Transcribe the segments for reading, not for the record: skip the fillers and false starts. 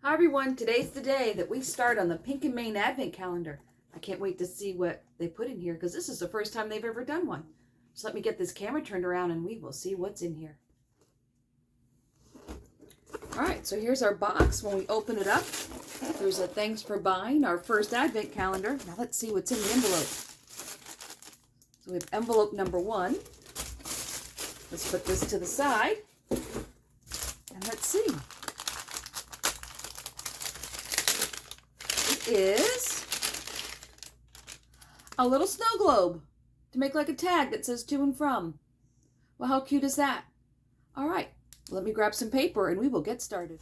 Hi everyone, today's the day that we start on the Pink and Main Advent Calendar. I can't wait to see what they put in here because this is the first time they've ever done one. So let me get this camera turned around and we will see what's in here. Alright, so here's our box. When we open it up, there's a thanks for buying our first Advent Calendar. Now let's see what's in the envelope. So we have envelope number 1. Let's put this to the side and let's see. Is a little snow globe to make like a tag that says to and from. Well, how cute is that? All right, let me grab some paper and we will get started.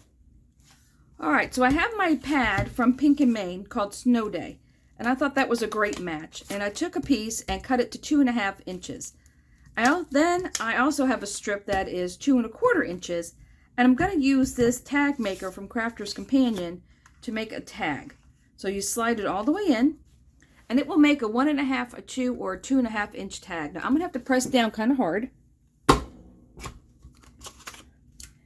All right, so I have my pad from Pink and Main called Snow Day, and I thought that was a great match. And I took a piece and cut it to 2.5 inches. Then I also have a strip that is 2.25 inches, and I'm going to use this tag maker from Crafter's Companion to make a tag. So you slide it all the way in, and it will make a 1.5, a 2, or a 2.5 inch tag. Now I'm gonna have to press down kind of hard.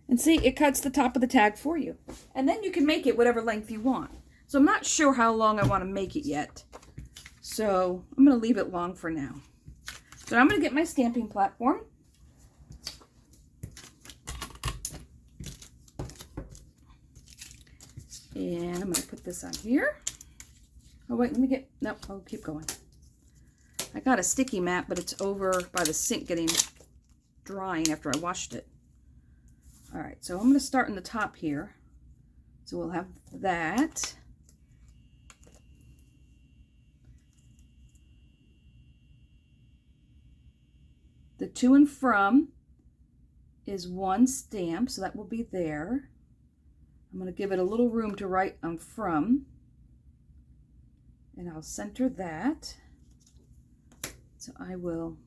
And see, it cuts the top of the tag for you. And then you can make it whatever length you want. So I'm not sure how long I want to make it yet. So I'm gonna leave it long for now. So I'm gonna get my stamping platform. And I'm going to put this on here. Oh, wait, let me get, nope, I'll keep going. I got a sticky mat, but it's over by the sink getting drying after I washed it. All right, so I'm going to start in the top here. So we'll have that. The to and from is 1 stamp, so that will be there. I'm going to give it a little room to write on from, and I'll center that. So I will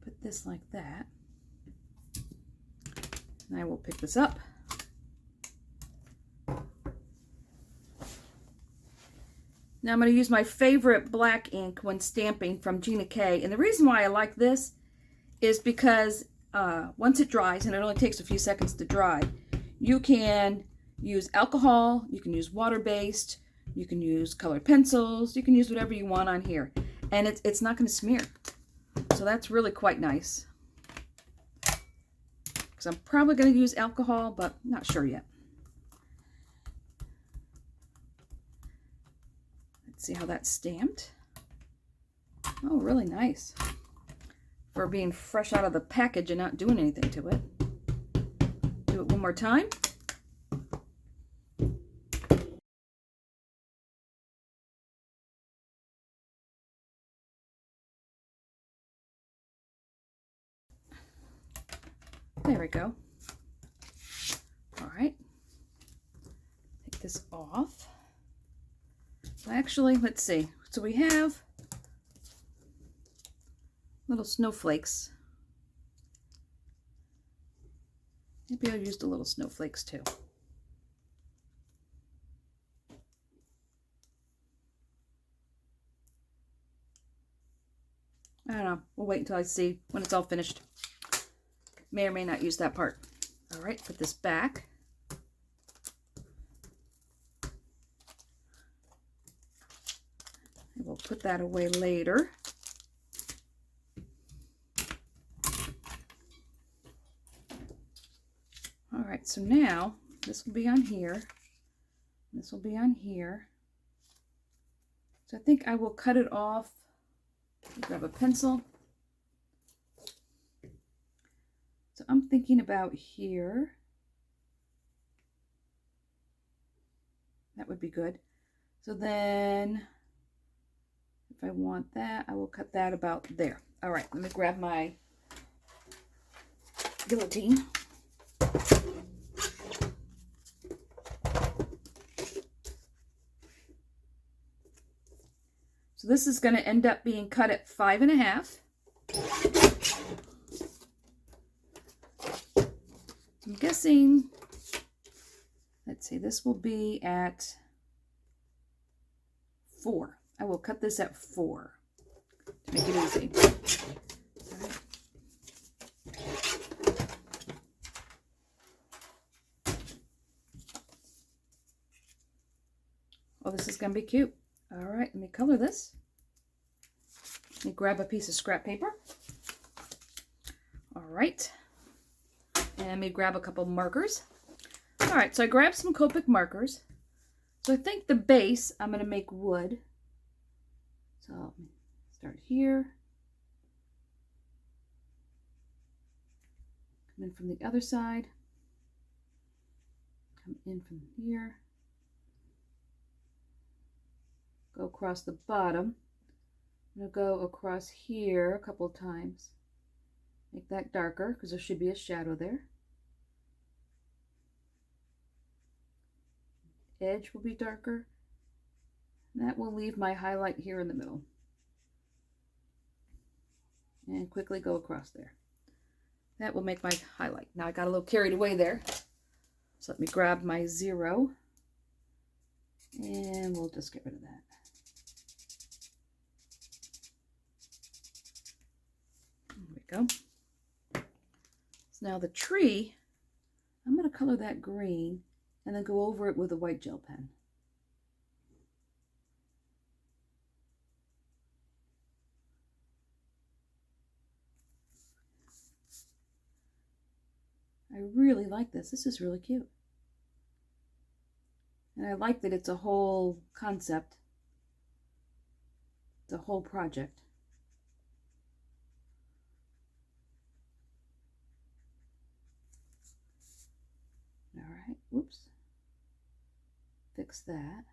put this like that, and I will pick this up. Now I'm going to use my favorite black ink when stamping from Gina K, and the reason why I like this is because once it dries, and it only takes a few seconds to dry, you can use alcohol, you can use water-based, you can use colored pencils, you can use whatever you want on here, and it's not going to smear. So that's really quite nice. Because I'm probably going to use alcohol, but I'm not sure yet. Let's see how that's stamped. Oh, really nice. For being fresh out of the package and not doing anything to it. Do it one more time. There we go. All right. Take this off. Actually, let's see. So we have little snowflakes. Maybe I'll use the little snowflakes too. I don't know. We'll wait until I see when it's all finished. May or may not use that part. All right, put this back. And we'll put that away later. All right, so now this will be on here. This will be on here. So I think I will cut it off. Grab a pencil. So I'm thinking about here. That would be good. So then if I want that, I will cut that about there. All right, let me grab my guillotine. So this is going to end up being cut at 5.5. I'm guessing, let's see, this will be at 4. I will cut this at 4 to make it easy. All right. Oh, this is going to be cute. All right, let me color this. Let me grab a piece of scrap paper. All right. And let me grab a couple markers. All right, so I grabbed some Copic markers. So I think the base, I'm going to make wood. So I'll start here. Come in from the other side. Come in from here. Go across the bottom. I'm going to go across here a couple of times. Make that darker because there should be a shadow there. Edge will be darker. And that will leave my highlight here in the middle. And quickly go across there. That will make my highlight. Now I got a little carried away there. So let me grab my 0. And we'll just get rid of that. There we go. So now the tree, I'm going to color that green and then go over it with a white gel pen. I really like this. This is really cute. And I like that it's a whole concept. It's a whole project. All right, whoops. Fix that.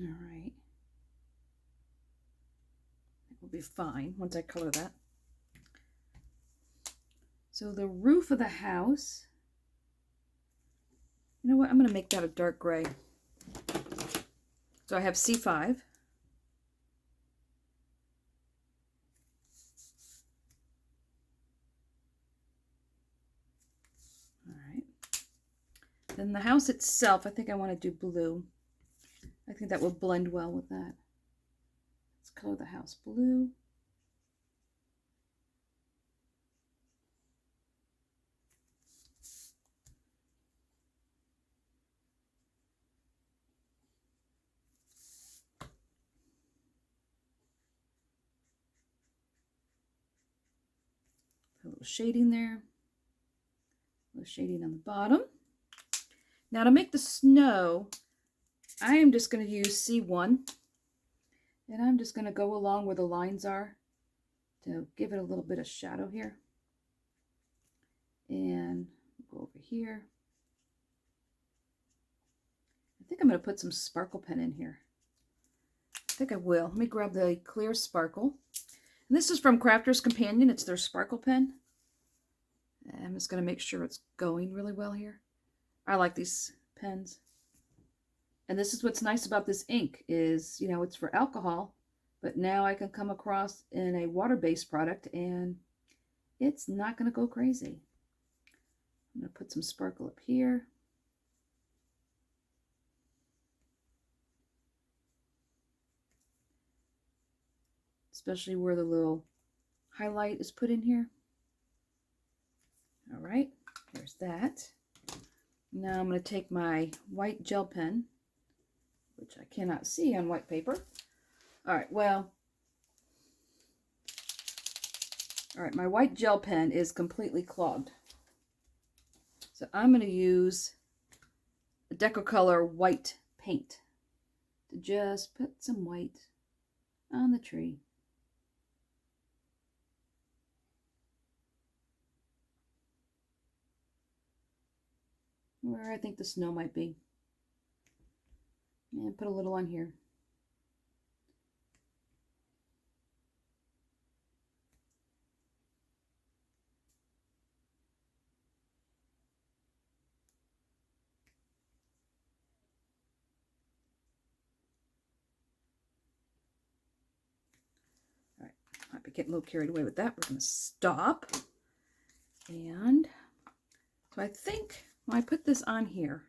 All right. It will be fine once I color that. So the roof of the house, you know what? I'm going to make that a dark gray. So I have C5. All right. Then the house itself, I think I want to do blue. I think that will blend well with that. Let's color the house blue. Put a little shading there. A little shading on the bottom. Now to make the snow, I am just going to use C1. And I'm just going to go along where the lines are to give it a little bit of shadow here. And go over here. I think I'm going to put some sparkle pen in here. I think I will. Let me grab the clear sparkle. And this is from Crafter's Companion. It's their sparkle pen. And I'm just going to make sure it's going really well here. I like these pens. And this is what's nice about this ink is, you know, it's for alcohol, but now I can come across in a water-based product and it's not going to go crazy. I'm going to put some sparkle up here. Especially where the little highlight is put in here. All right, there's that. Now I'm going to take my white gel pen, which I cannot see on white paper. All right, well, all right, my white gel pen is completely clogged. So I'm going to use a Decocolor white paint to just put some white on the tree. Where I think the snow might be. And put a little on here. All right, might be getting a little carried away with that. We're going to stop. And so I think when I put this on here,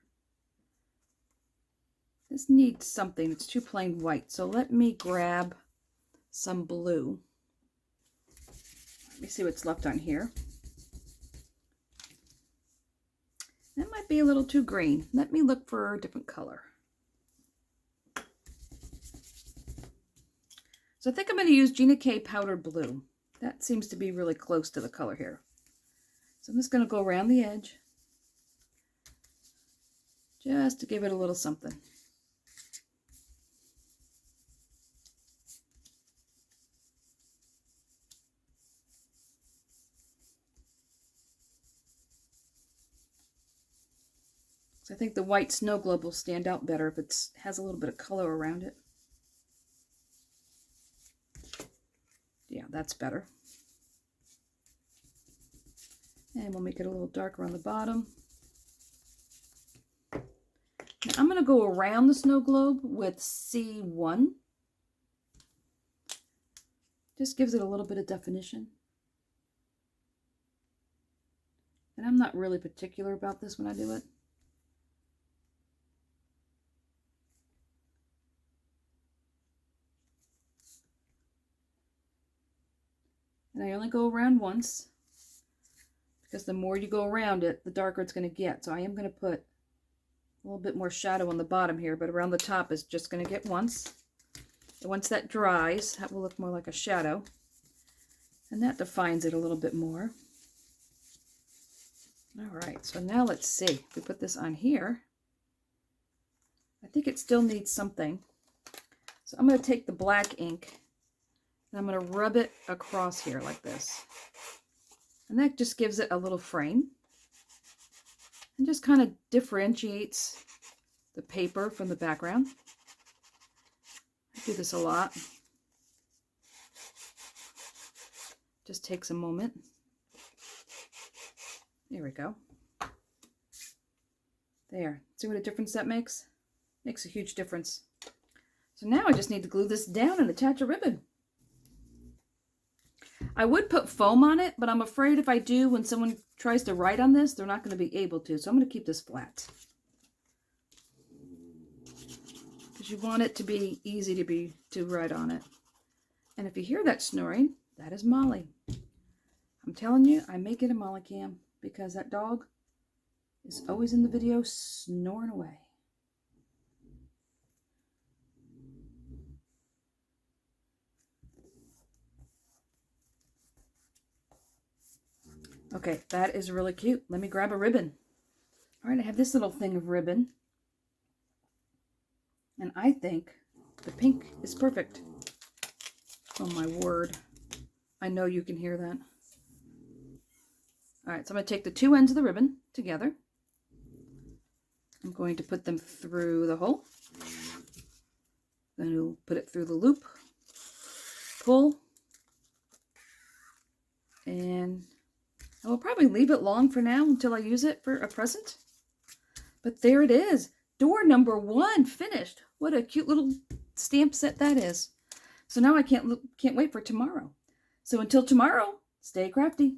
This needs something. It's too plain white. So let me grab some blue. Let me see what's left on here. That might be a little too green. Let me look for a different color. So I think I'm going to use Gina K powdered blue. That seems to be really close to the color here. So I'm just going to go around the edge just to give it a little something. So I think the white snow globe will stand out better if it has a little bit of color around it. Yeah, that's better. And we'll make it a little darker on the bottom. Now I'm going to go around the snow globe with C1. Just gives it a little bit of definition. And I'm not really particular about this when I do it. And I only go around once, because the more you go around it, the darker it's going to get. So I am going to put a little bit more shadow on the bottom here, but around the top is just going to get once. And once that dries, that will look more like a shadow. And that defines it a little bit more. All right, so now let's see. If we put this on here, I think it still needs something. So I'm going to take the black ink and I'm going to rub it across here like this. And that just gives it a little frame. And just kind of differentiates the paper from the background. I do this a lot. Just takes a moment. There we go. There. See what a difference that makes? Makes a huge difference. So now I just need to glue this down and attach a ribbon. I would put foam on it, but I'm afraid if I do, when someone tries to write on this, they're not going to be able to. So I'm going to keep this flat. Because you want it to be easy to write on it. And if you hear that snoring, that is Molly. I'm telling you, I may get a Molly cam because that dog is always in the video snoring away. Okay, that is really cute. Let me grab a ribbon. All right, I have this little thing of ribbon. And I think the pink is perfect. Oh my word. I know you can hear that. All right, so I'm going to take the two ends of the ribbon together. I'm going to put them through the hole. Then we'll put it through the loop. Pull. And I will probably leave it long for now until I use it for a present. But there it is. Door number 1 finished. What a cute little stamp set that is. So now I can't wait for tomorrow. So until tomorrow, stay crafty.